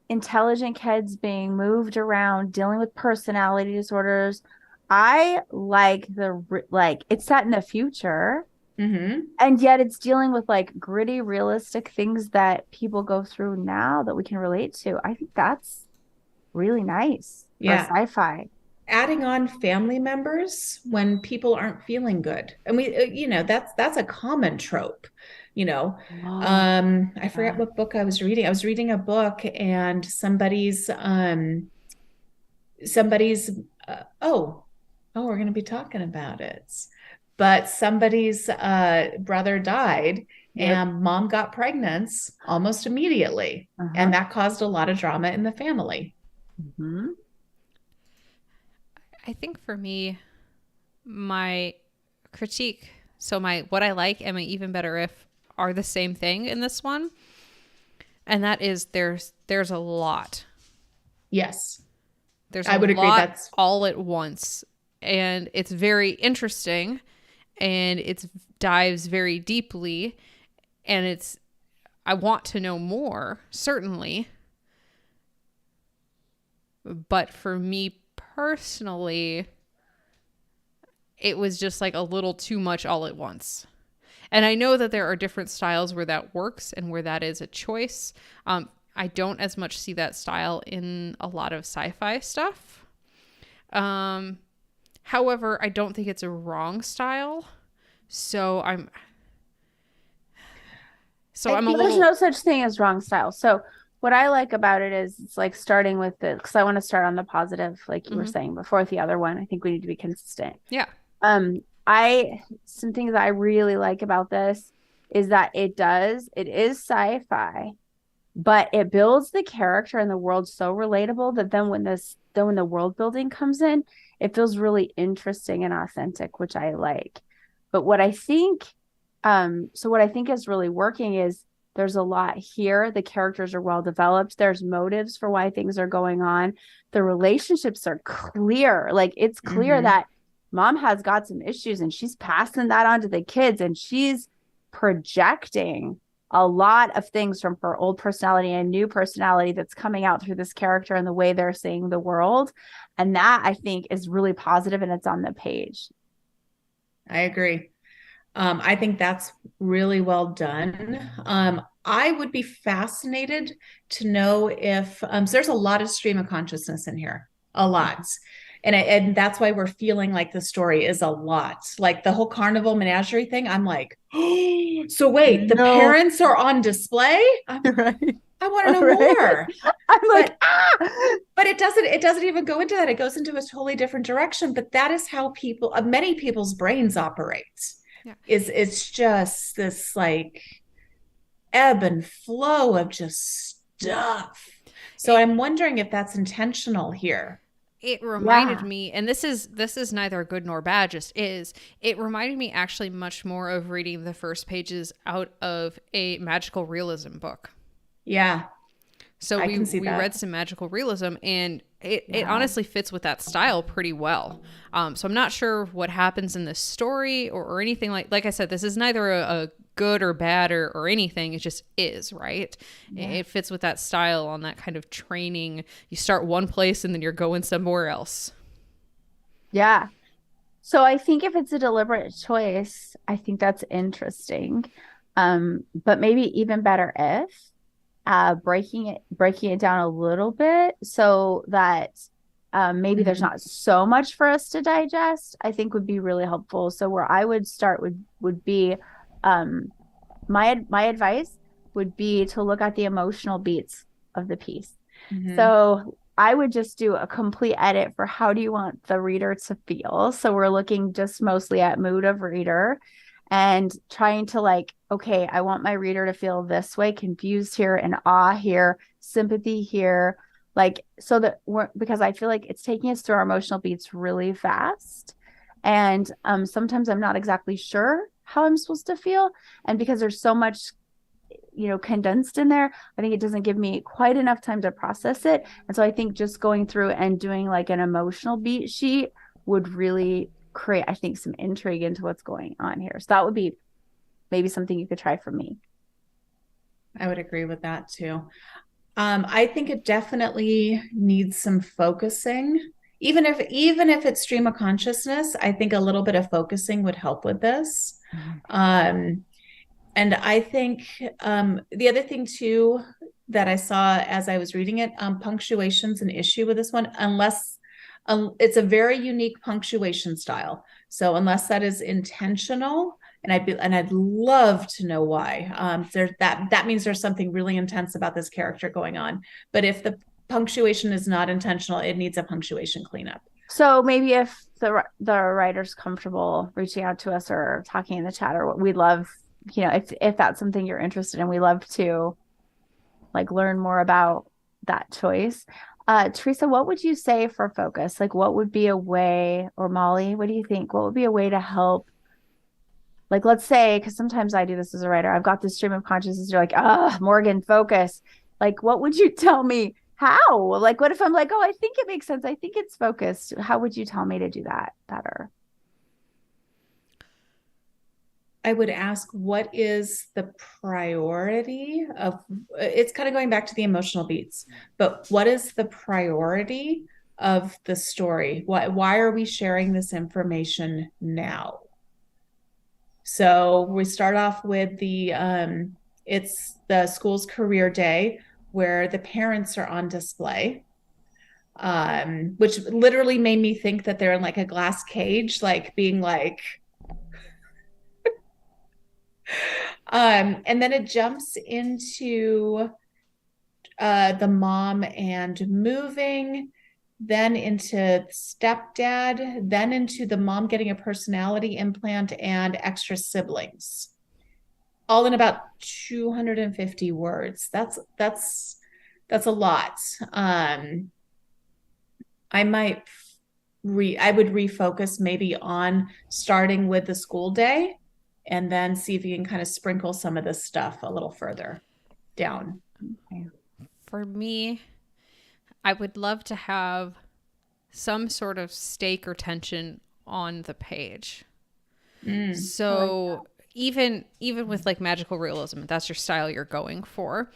intelligent kids being moved around, dealing with personality disorders. I like it's set in the future, and yet it's dealing with like gritty, realistic things that people go through now that we can relate to. I think that's really nice. Sci-fi. Adding on family members when people aren't feeling good, and that's a common trope. I forget what book I was reading. I was reading a book, and somebody's we're going to be talking about it. But somebody's brother died, and mom got pregnant almost immediately, and that caused a lot of drama in the family. I think for me, my critique, so my what I like and my even better if are the same thing in this one. And that is there's a lot. Yes. There's I a would agree. lot That's all at once. And it's very interesting and it dives very deeply. And I want to know more, certainly. But for me personally, it was just like a little too much all at once. And I know that there are different styles where that works and where that is a choice. I don't as much see that style in a lot of sci-fi stuff. However, I don't think it's a wrong style. So I'm a little... There's no such thing as wrong style. So what I like about it is it's like starting with because I want to start on the positive, like you were saying before with the other one. I think we need to be consistent. Yeah. Some things I really like about this is that it is sci-fi, but it builds the character and the world so relatable that then when the world building comes in, it feels really interesting and authentic, which I like. But what I think is really working is there's a lot here. The characters are well developed. There's motives for why things are going on. The relationships are clear. Like it's clear that mom has got some issues and she's passing that on to the kids and she's projecting a lot of things from her old personality and new personality that's coming out through this character and the way they're seeing the world. And that I think is really positive and it's on the page. I agree. I think that's really well done. I would be fascinated to know if so there's a lot of stream of consciousness in here, a lot. And that's why we're feeling like the story is a lot. Like the whole carnival menagerie thing, I'm like, oh, so wait, the parents are on display? Right. I want to know more. I'm like, but it doesn't even go into that. It goes into a totally different direction. But that is how many people's brains operate. Yeah. It's just this like ebb and flow of just stuff. So I'm wondering if that's intentional here. It reminded me, and this is neither good nor bad, just is. It reminded me actually much more of reading the first pages out of a magical realism book. Yeah. So we read some magical realism, and it honestly fits with that style pretty well. So I'm not sure what happens in this story or anything like I said, this is neither a good or bad or anything. It just is, right? Yeah. It fits with that style on that kind of training. You start one place and then you're going somewhere else. Yeah. So I think if it's a deliberate choice, I think that's interesting. But maybe even better if breaking it down a little bit so that maybe there's not so much for us to digest, I think would be really helpful. So where I would start would be my advice would be to look at the emotional beats of the piece. So I would just do a complete edit for how do you want the reader to feel. So we're looking just mostly at mood of reader and trying to like, okay, I want my reader to feel this way, confused here and awe here, sympathy here. Like, so that because I feel like it's taking us through our emotional beats really fast. And sometimes I'm not exactly sure how I'm supposed to feel. And because there's so much, condensed in there, I think it doesn't give me quite enough time to process it. And so I think just going through and doing like an emotional beat sheet would really create, I think, some intrigue into what's going on here. So that would be maybe something you could try for me. I would agree with that too. I think it definitely needs some focusing. Even if it's stream of consciousness, I think a little bit of focusing would help with this. And I think the other thing too that I saw as I was reading it, punctuation's an issue with this one, unless it's a very unique punctuation style. So unless that is intentional, and I'd love to know why. That means there's something really intense about this character going on. But if the punctuation is not intentional, it needs a punctuation cleanup. So maybe if the writer's comfortable reaching out to us or talking in the chat, or we'd love, if that's something you're interested in, we love to like learn more about that choice. Teresa, what would you say for focus? Like, what would be a way, or Molly, what do you think? What would be a way to help? Like, let's say, because sometimes I do this as a writer, I've got this stream of consciousness. You're like, Morgan, focus. Like, what would you tell me? How? Like, what if I'm like, oh, I think it makes sense. I think it's focused. How would you tell me to do that better? I would ask, what is the priority of, it's kind of going back to the emotional beats, but what is the priority of the story? Why are we sharing this information now? So we start off with it's the school's career day where the parents are on display, which literally made me think that they're in like a glass cage, like being like, and then it jumps into the mom and moving, then into stepdad, then into the mom getting a personality implant and extra siblings, all in about 250 words. That's a lot. I would refocus maybe on starting with the school day, and then see if you can kind of sprinkle some of this stuff a little further down. Okay. For me, I would love to have some sort of stake or tension on the page. So even with like magical realism, if that's your style you're going for,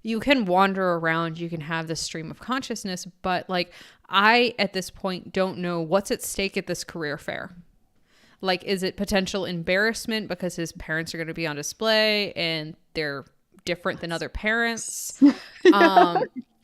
you can wander around, you can have this stream of consciousness, but like I, at this point, don't know what's at stake at this career fair. Like, is it potential embarrassment because his parents are going to be on display and they're different than other parents?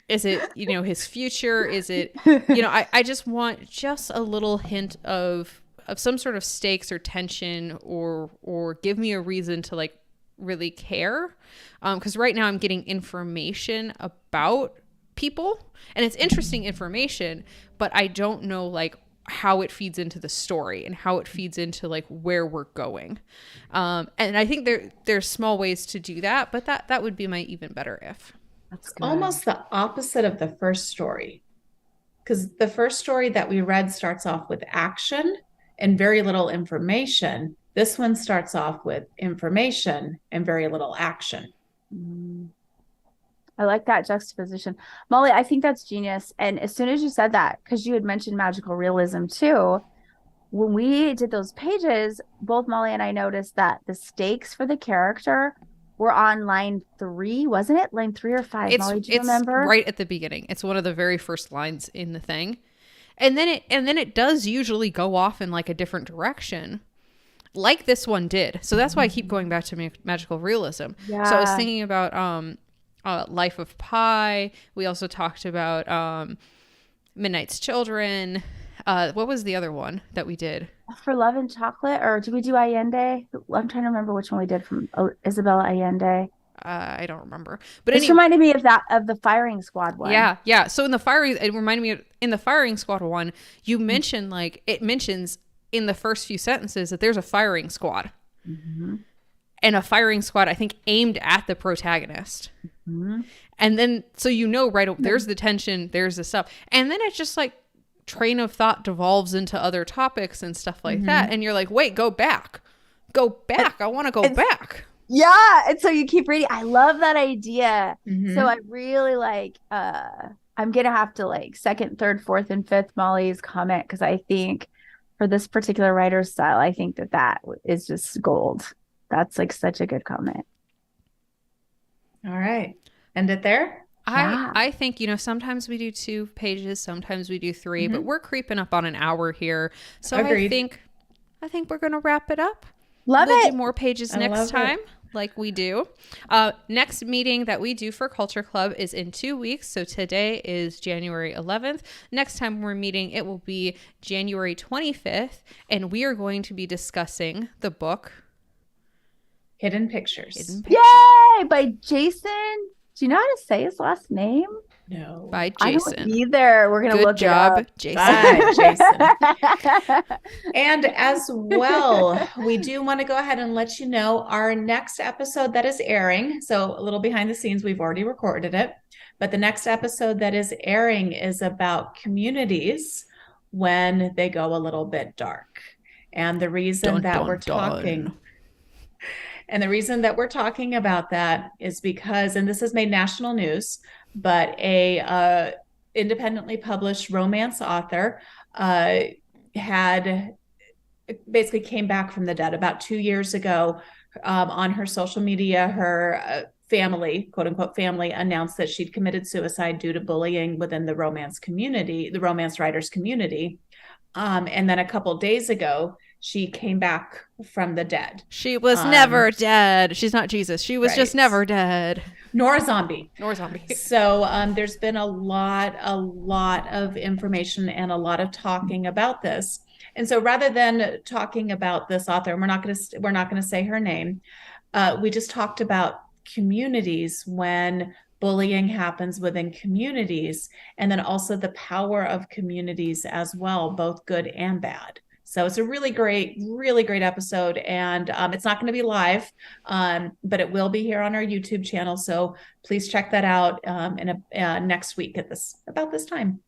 Is it, his future? Is it, I just want just a little hint of some sort of stakes or tension or give me a reason to like really care. Because right now I'm getting information about people and it's interesting information, but I don't know like how it feeds into the story and how it feeds into like where we're going. And I think there's small ways to do that, but that would be my even better if. That's almost the opposite of the first story. Because the first story that we read starts off with action and very little information. This one starts off with information and very little action. I like that juxtaposition. Molly, I think that's genius. And as soon as you said that, because you had mentioned magical realism too, when we did those pages, both Molly and I noticed that the stakes for the character were on line 3, wasn't it? Line 3 or 5, Molly, do you remember? Right at the beginning. It's one of the very first lines in the thing. And then it does usually go off in like a different direction, like this one did. So that's why I keep going back to magical realism. Yeah. So I was thinking about Life of Pi. We also talked about Midnight's Children. What was the other one that we did? For Love and Chocolate, or did we do Allende? I'm trying to remember which one we did from Isabella Allende. I don't remember. But This reminded me of the Firing Squad one. Yeah. So it reminded me in the Firing Squad one, you mentioned like it mentions in the first few sentences that there's a firing squad. Mm-hmm. And a firing squad, I think, aimed at the protagonist. Mm-hmm. And then, so right, there's the tension, there's the stuff. And then it's just like train of thought devolves into other topics and stuff like that. And you're like, wait, go back. I want to go back. Yeah. And so you keep reading. I love that idea. Mm-hmm. So I really like, I'm going to have to like 2nd, 3rd, 4th, and 5th Molly's comment, because I think for this particular writer's style, I think that is just gold. That's like such a good comment. All right. End it there? I think, sometimes we do 2 pages, sometimes we do 3, but we're creeping up on an hour here. So agreed. I think we're going to wrap it up. We'll do more pages next time, like we do. Next meeting that we do for Culture Club is in 2 weeks. So today is January 11th. Next time we're meeting, it will be January 25th. And we are going to be discussing the book Hidden Pictures. Yay! By Jason. Do you know how to say his last name? No. By Jason. I don't either. We're going to look job, it up. Jason. Bye, Jason. And as well, we do want to go ahead and let you know our next episode that is airing. So a little behind the scenes, we've already recorded it. But the next episode that is airing is about communities when they go a little bit dark. And the reason we're talking about that is because, and this has made national news, but a independently published romance author had basically came back from the dead about 2 years ago. On her social media, her family, quote unquote family, announced that she'd committed suicide due to bullying within the romance community, the romance writers community. And then a couple days ago, she came back from the dead. She was never dead. She's not Jesus. She was just never dead. Nor a zombie. So there's been a lot of information and a lot of talking about this. And so rather than talking about this author, we're not going to say her name. We just talked about communities when bullying happens within communities, and then also the power of communities as well, both good and bad. So it's a really great episode, and it's not going to be live, but it will be here on our YouTube channel. So please check that out next week at about this time.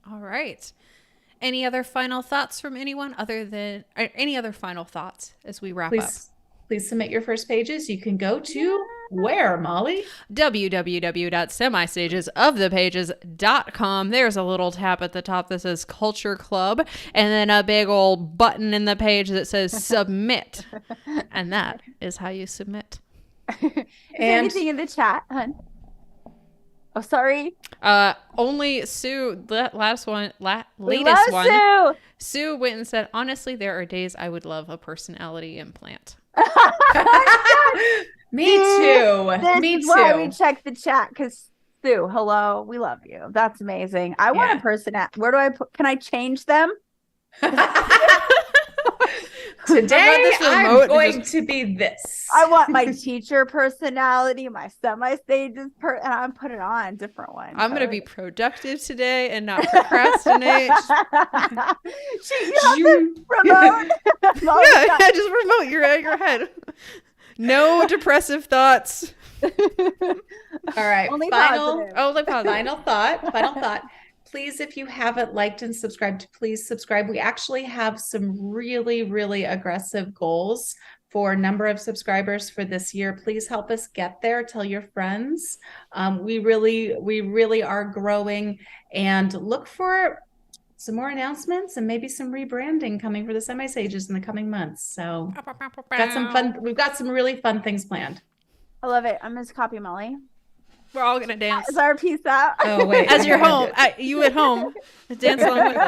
All right. Any other final thoughts from anyone any other final thoughts as we wrap up? Please submit your first pages. You can go to where, Molly? www.semistagesofthepages.com. There's a little tab at the top that says Culture Club, and then a big old button in the page that says Submit. And that is how you submit. Is there anything in the chat, hun? Oh, sorry. Only Sue, the latest one. Sue went and said, honestly, there are days I would love a personality implant. Me too. This is why we check the chat, because Sue, hello, we love you. That's amazing. I want a personality. Where do I put? Can I change them? Today I'm going to be this. I want my teacher personality, my semi-stages and I'm putting it on different ones. I'm going to be productive today and not procrastinate. You remote. Yeah, just remote. You're at your head. No depressive thoughts. All right. Only final positive. Final thought. Please, if you haven't liked and subscribed, please subscribe. We actually have some really, really aggressive goals for number of subscribers for this year. Please help us get there. Tell your friends. We really are growing, and look for some more announcements and maybe some rebranding coming for the Semi-Sages in the coming months. So we've got some really fun things planned. I love it. I'm Miss Copy Molly. We're all going to dance. Is our piece out? Oh, wait. As you're home, you at home, dance along with us.